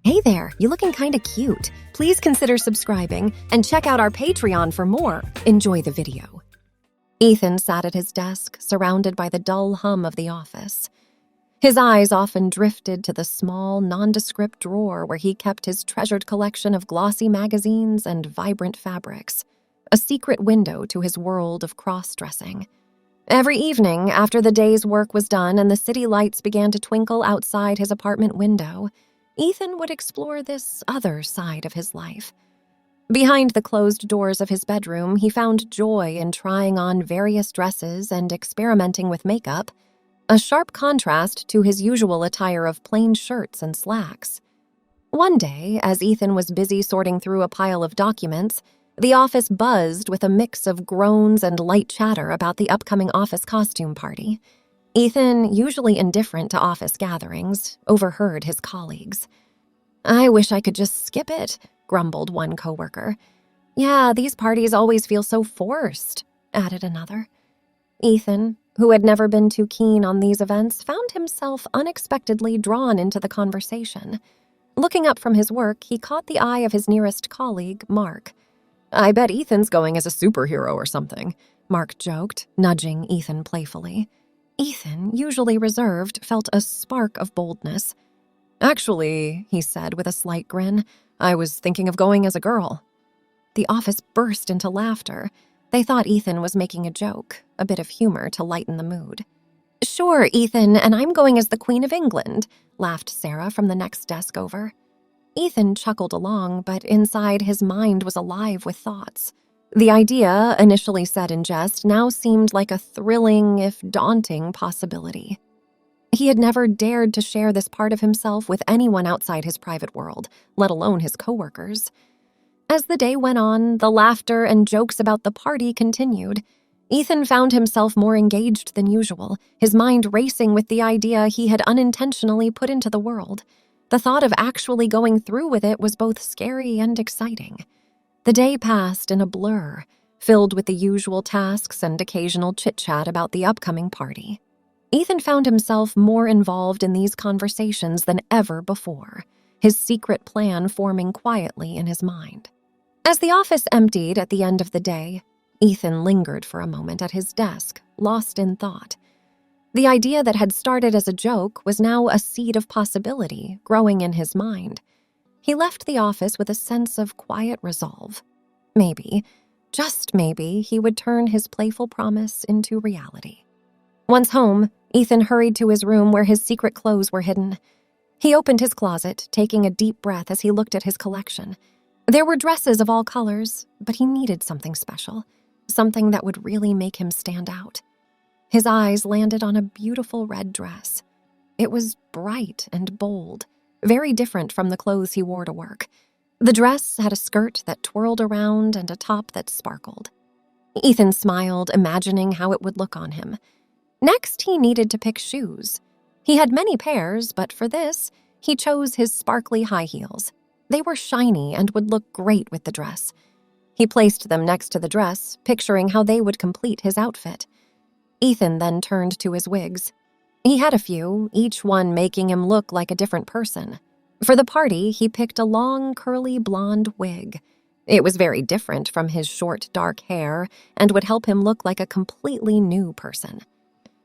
Hey there, you looking kinda cute. Please consider subscribing and check out our Patreon for more. Enjoy the video. Ethan sat at his desk, surrounded by the dull hum of the office. His eyes often drifted to the small, nondescript drawer where he kept his treasured collection of glossy magazines and vibrant fabrics, a secret window to his world of cross-dressing. Every evening, after the day's work was done and the city lights began to twinkle outside his apartment window, Ethan would explore this other side of his life. Behind the closed doors of his bedroom, he found joy in trying on various dresses and experimenting with makeup, a sharp contrast to his usual attire of plain shirts and slacks. One day, as Ethan was busy sorting through a pile of documents, the office buzzed with a mix of groans and light chatter about the upcoming office costume party. Ethan, usually indifferent to office gatherings, overheard his colleagues. "I wish I could just skip it," grumbled one coworker. "Yeah, these parties always feel so forced," added another. Ethan, who had never been too keen on these events, found himself unexpectedly drawn into the conversation. Looking up from his work, he caught the eye of his nearest colleague, Mark. "I bet Ethan's going as a superhero or something," Mark joked, nudging Ethan playfully. Ethan, usually reserved, felt a spark of boldness. "Actually," he said with a slight grin, "I was thinking of going as a girl." The office burst into laughter. They thought Ethan was making a joke, a bit of humor to lighten the mood. "Sure, Ethan, and I'm going as the Queen of England," laughed Sarah from the next desk over. Ethan chuckled along, but inside his mind was alive with thoughts. The idea, initially said in jest, now seemed like a thrilling, if daunting, possibility. He had never dared to share this part of himself with anyone outside his private world, let alone his coworkers. As the day went on, the laughter and jokes about the party continued. Ethan found himself more engaged than usual, his mind racing with the idea he had unintentionally put into the world. The thought of actually going through with it was both scary and exciting. The day passed in a blur, filled with the usual tasks and occasional chit-chat about the upcoming party. Ethan found himself more involved in these conversations than ever before, his secret plan forming quietly in his mind. As the office emptied at the end of the day, Ethan lingered for a moment at his desk, lost in thought. The idea that had started as a joke was now a seed of possibility growing in his mind. He left the office with a sense of quiet resolve. Maybe, just maybe, he would turn his playful promise into reality. Once home, Ethan hurried to his room where his secret clothes were hidden. He opened his closet, taking a deep breath as he looked at his collection. There were dresses of all colors, but he needed something special, something that would really make him stand out. His eyes landed on a beautiful red dress. It was bright and bold, very different from the clothes he wore to work. The dress had a skirt that twirled around and a top that sparkled. Ethan smiled, imagining how it would look on him. Next, he needed to pick shoes. He had many pairs, but for this, he chose his sparkly high heels. They were shiny and would look great with the dress. He placed them next to the dress, picturing how they would complete his outfit. Ethan then turned to his wigs. He had a few, each one making him look like a different person. For the party, he picked a long, curly blonde wig. It was very different from his short, dark hair and would help him look like a completely new person.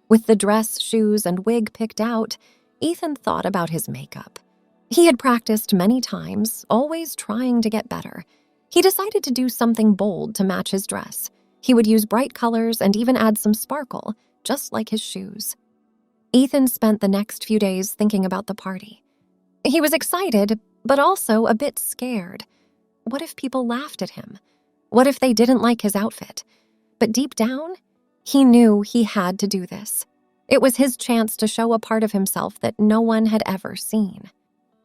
With the dress, shoes, and wig picked out, Ethan thought about his makeup. He had practiced many times, always trying to get better. He decided to do something bold to match his dress. He would use bright colors and even add some sparkle, just like his shoes. Ethan spent the next few days thinking about the party. He was excited, but also a bit scared. What if people laughed at him? What if they didn't like his outfit? But deep down, he knew he had to do this. It was his chance to show a part of himself that no one had ever seen.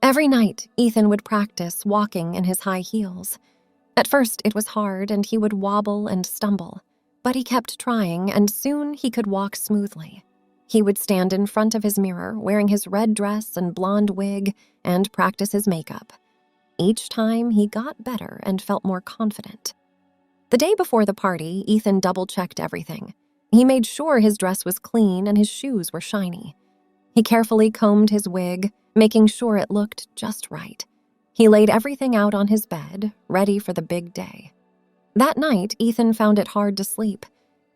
Every night, Ethan would practice walking in his high heels. At first, it was hard and he would wobble and stumble, but he kept trying and soon he could walk smoothly. He would stand in front of his mirror, wearing his red dress and blonde wig, and practice his makeup. Each time, he got better and felt more confident. The day before the party, Ethan double-checked everything. He made sure his dress was clean and his shoes were shiny. He carefully combed his wig, making sure it looked just right. He laid everything out on his bed, ready for the big day. That night, Ethan found it hard to sleep.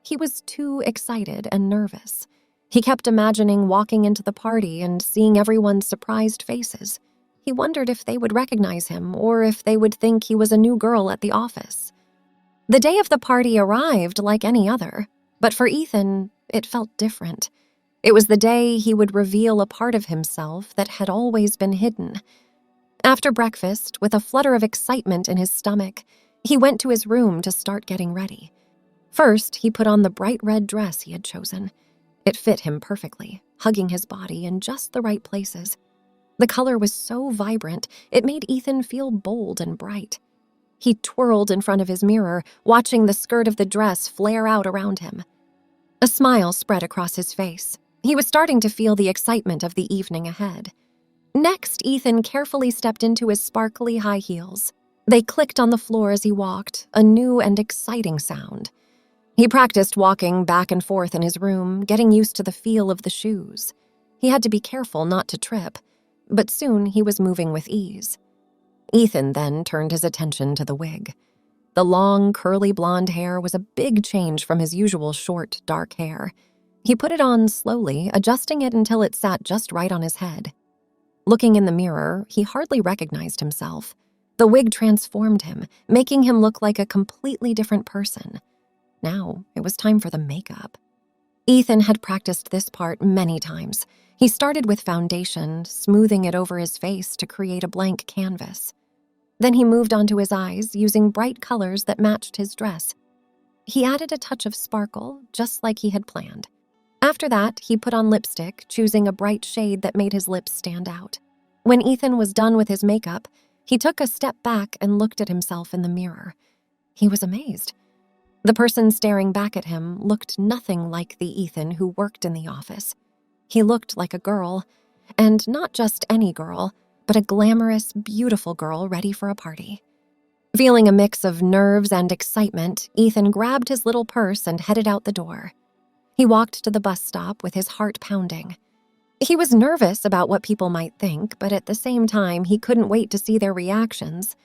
He was too excited and nervous. He kept imagining walking into the party and seeing everyone's surprised faces. He wondered if they would recognize him or if they would think he was a new girl at the office. The day of the party arrived like any other, but for Ethan, it felt different. It was the day he would reveal a part of himself that had always been hidden. After breakfast, with a flutter of excitement in his stomach, he went to his room to start getting ready. First, he put on the bright red dress he had chosen. It fit him perfectly, hugging his body in just the right places. The color was so vibrant, it made Ethan feel bold and bright. He twirled in front of his mirror, watching the skirt of the dress flare out around him. A smile spread across his face. He was starting to feel the excitement of the evening ahead. Next, Ethan carefully stepped into his sparkly high heels. They clicked on the floor as he walked, a new and exciting sound. He practiced walking back and forth in his room, getting used to the feel of the shoes. He had to be careful not to trip, but soon he was moving with ease. Ethan then turned his attention to the wig. The long, curly blonde hair was a big change from his usual short, dark hair. He put it on slowly, adjusting it until it sat just right on his head. Looking in the mirror, he hardly recognized himself. The wig transformed him, making him look like a completely different person. Now, it was time for the makeup. Ethan had practiced this part many times. He started with foundation, smoothing it over his face to create a blank canvas. Then he moved on to his eyes, using bright colors that matched his dress. He added a touch of sparkle, just like he had planned. After that, he put on lipstick, choosing a bright shade that made his lips stand out. When Ethan was done with his makeup, he took a step back and looked at himself in the mirror. He was amazed. The person staring back at him looked nothing like the Ethan who worked in the office. He looked like a girl, and not just any girl, but a glamorous, beautiful girl ready for a party. Feeling a mix of nerves and excitement, Ethan grabbed his little purse and headed out the door. He walked to the bus stop with his heart pounding. He was nervous about what people might think, but at the same time, he couldn't wait to see their reactions.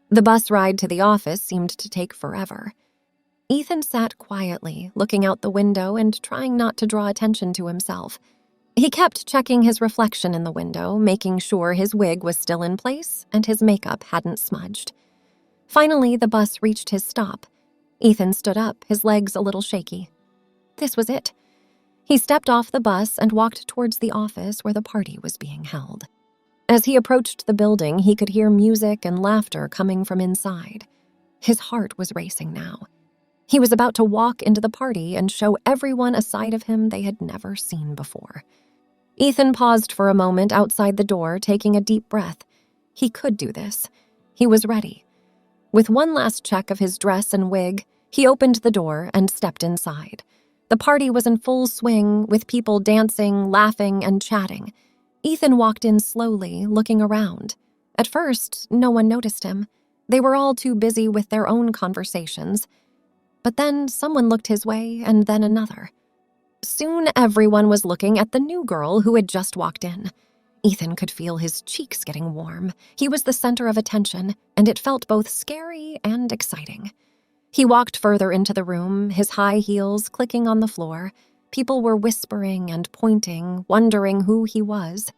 The bus ride to the office seemed to take forever. Ethan sat quietly, looking out the window and trying not to draw attention to himself. He kept checking his reflection in the window, making sure his wig was still in place and his makeup hadn't smudged. Finally, the bus reached his stop. Ethan stood up, his legs a little shaky. This was it. He stepped off the bus and walked towards the office where the party was being held. As he approached the building, he could hear music and laughter coming from inside. His heart was racing now. He was about to walk into the party and show everyone a side of him they had never seen before. Ethan paused for a moment outside the door, taking a deep breath. He could do this. He was ready. With one last check of his dress and wig, he opened the door and stepped inside. The party was in full swing, with people dancing, laughing, and chatting. Ethan walked in slowly, looking around. At first, no one noticed him. They were all too busy with their own conversations. But then someone looked his way, and then another. Soon everyone was looking at the new girl who had just walked in. Ethan could feel his cheeks getting warm. He was the center of attention, and it felt both scary and exciting. He walked further into the room, his high heels clicking on the floor. People were whispering and pointing, wondering who he was.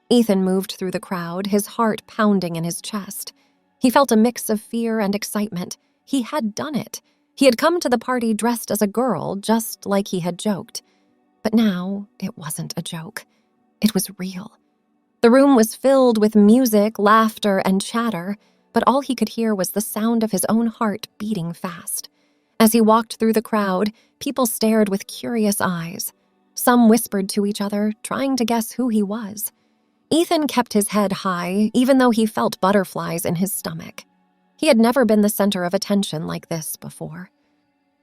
Ethan moved through the crowd, his heart pounding in his chest. He felt a mix of fear and excitement. He had done it. He had come to the party dressed as a girl, just like he had joked. But now, it wasn't a joke. It was real. The room was filled with music, laughter, and chatter, but all he could hear was the sound of his own heart beating fast. As he walked through the crowd, people stared with curious eyes. Some whispered to each other, trying to guess who he was. Ethan kept his head high, even though he felt butterflies in his stomach. He had never been the center of attention like this before.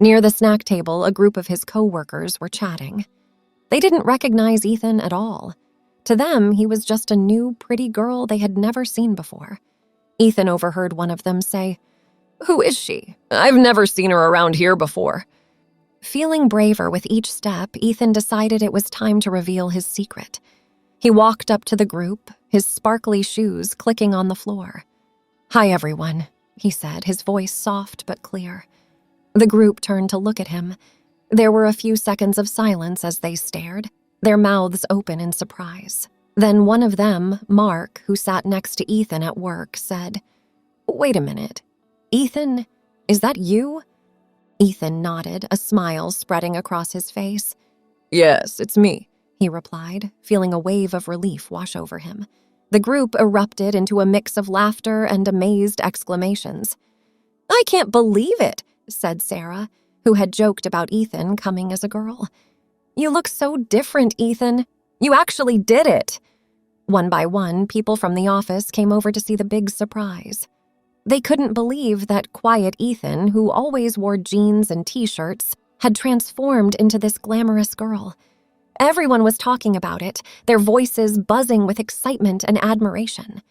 Near the snack table, a group of his co-workers were chatting. They didn't recognize Ethan at all. To them, he was just a new, pretty girl they had never seen before. Ethan overheard one of them say, "Who is she? I've never seen her around here before." Feeling braver with each step, Ethan decided it was time to reveal his secret. He walked up to the group, his sparkly shoes clicking on the floor. "Hi, everyone," he said, his voice soft but clear. The group turned to look at him. There were a few seconds of silence as they stared, their mouths open in surprise. Then one of them, Mark, who sat next to Ethan at work, said, "Wait a minute. Ethan, is that you?" Ethan nodded, a smile spreading across his face. "Yes, it's me," he replied, feeling a wave of relief wash over him. The group erupted into a mix of laughter and amazed exclamations. "I can't believe it," said Sarah, who had joked about Ethan coming as a girl. "You look so different, Ethan. You actually did it." One by one, people from the office came over to see the big surprise. They couldn't believe that quiet Ethan, who always wore jeans and t-shirts, had transformed into this glamorous girl. Everyone was talking about it, their voices buzzing with excitement and admiration.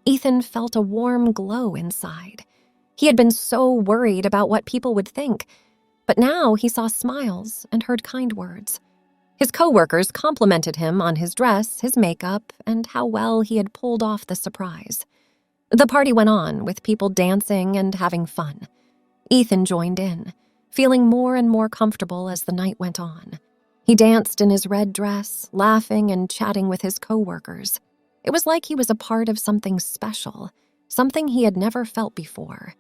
Ethan felt a warm glow inside. He had been so worried about what people would think, but now he saw smiles and heard kind words. His coworkers complimented him on his dress, his makeup, and how well he had pulled off the surprise. The party went on, with people dancing and having fun. Ethan joined in, feeling more and more comfortable as the night went on. He danced in his red dress, laughing and chatting with his coworkers. It was like he was a part of something special, something he had never felt before.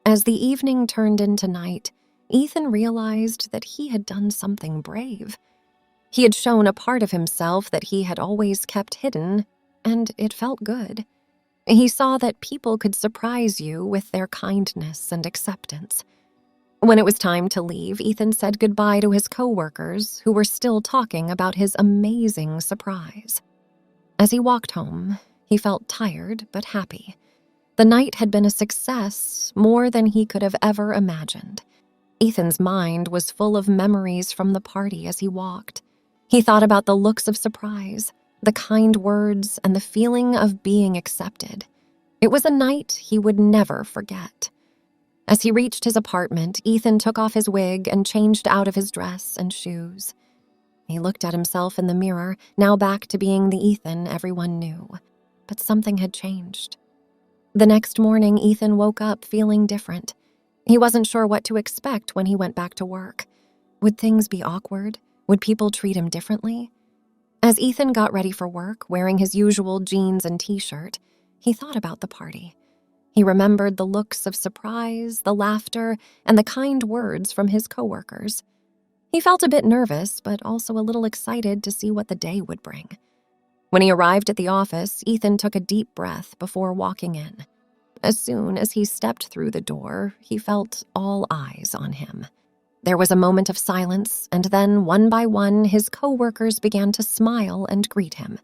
As the evening turned into night, Ethan realized that he had done something brave. He had shown a part of himself that he had always kept hidden, and it felt good. He saw that people could surprise you with their kindness and acceptance. When it was time to leave, Ethan said goodbye to his coworkers, who were still talking about his amazing surprise. As he walked home, he felt tired but happy. The night had been a success, more than he could have ever imagined. Ethan's mind was full of memories from the party as he walked. He thought about the looks of surprise, the kind words, and the feeling of being accepted. It was a night he would never forget. As he reached his apartment, Ethan took off his wig and changed out of his dress and shoes. He looked at himself in the mirror, now back to being the Ethan everyone knew. But something had changed. The next morning, Ethan woke up feeling different. He wasn't sure what to expect when he went back to work. Would things be awkward? Would people treat him differently? As Ethan got ready for work, wearing his usual jeans and t-shirt, he thought about the party. He remembered the looks of surprise, the laughter, and the kind words from his coworkers. He felt a bit nervous, but also a little excited to see what the day would bring. When he arrived at the office, Ethan took a deep breath before walking in. As soon as he stepped through the door, he felt all eyes on him. There was a moment of silence, and then, one by one, his coworkers began to smile and greet him.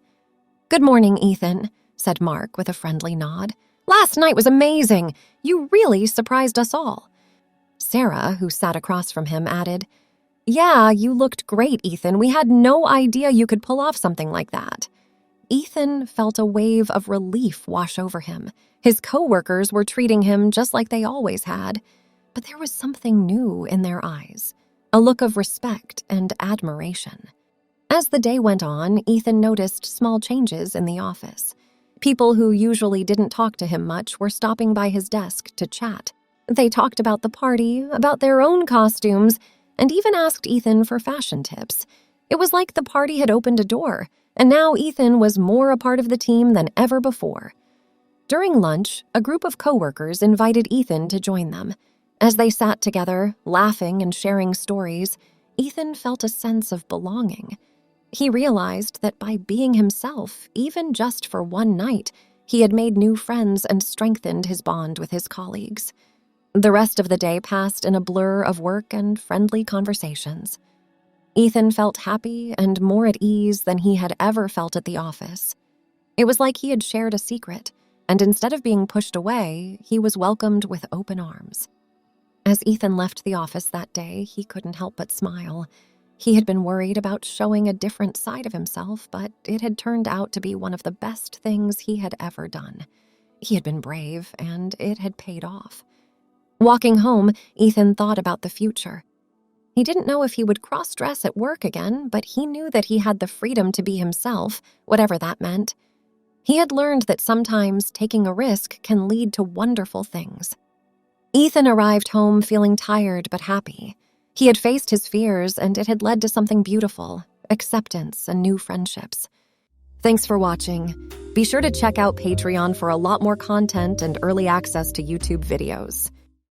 "Good morning, Ethan," said Mark with a friendly nod. "Last night was amazing. You really surprised us all." Sarah, who sat across from him, added, "Yeah, you looked great, Ethan. We had no idea you could pull off something like that." Ethan felt a wave of relief wash over him. His coworkers were treating him just like they always had. But there was something new in their eyes, a look of respect and admiration. As the day went on, Ethan noticed small changes in the office. People who usually didn't talk to him much were stopping by his desk to chat. They talked about the party, about their own costumes, and even asked Ethan for fashion tips. It was like the party had opened a door, and now Ethan was more a part of the team than ever before. During lunch, a group of coworkers invited Ethan to join them. As they sat together, laughing and sharing stories, Ethan felt a sense of belonging. He realized that by being himself, even just for one night, he had made new friends and strengthened his bond with his colleagues. The rest of the day passed in a blur of work and friendly conversations. Ethan felt happy and more at ease than he had ever felt at the office. It was like he had shared a secret, and instead of being pushed away, he was welcomed with open arms. As Ethan left the office that day, he couldn't help but smile. He had been worried about showing a different side of himself, but it had turned out to be one of the best things he had ever done. He had been brave, and it had paid off. Walking home, Ethan thought about the future. He didn't know if he would cross-dress at work again, but he knew that he had the freedom to be himself, whatever that meant. He had learned that sometimes taking a risk can lead to wonderful things. Ethan arrived home feeling tired but happy. He had faced his fears, and it had led to something beautiful, acceptance and new friendships. Thanks for watching. Be sure to check out Patreon for a lot more content and early access to YouTube videos.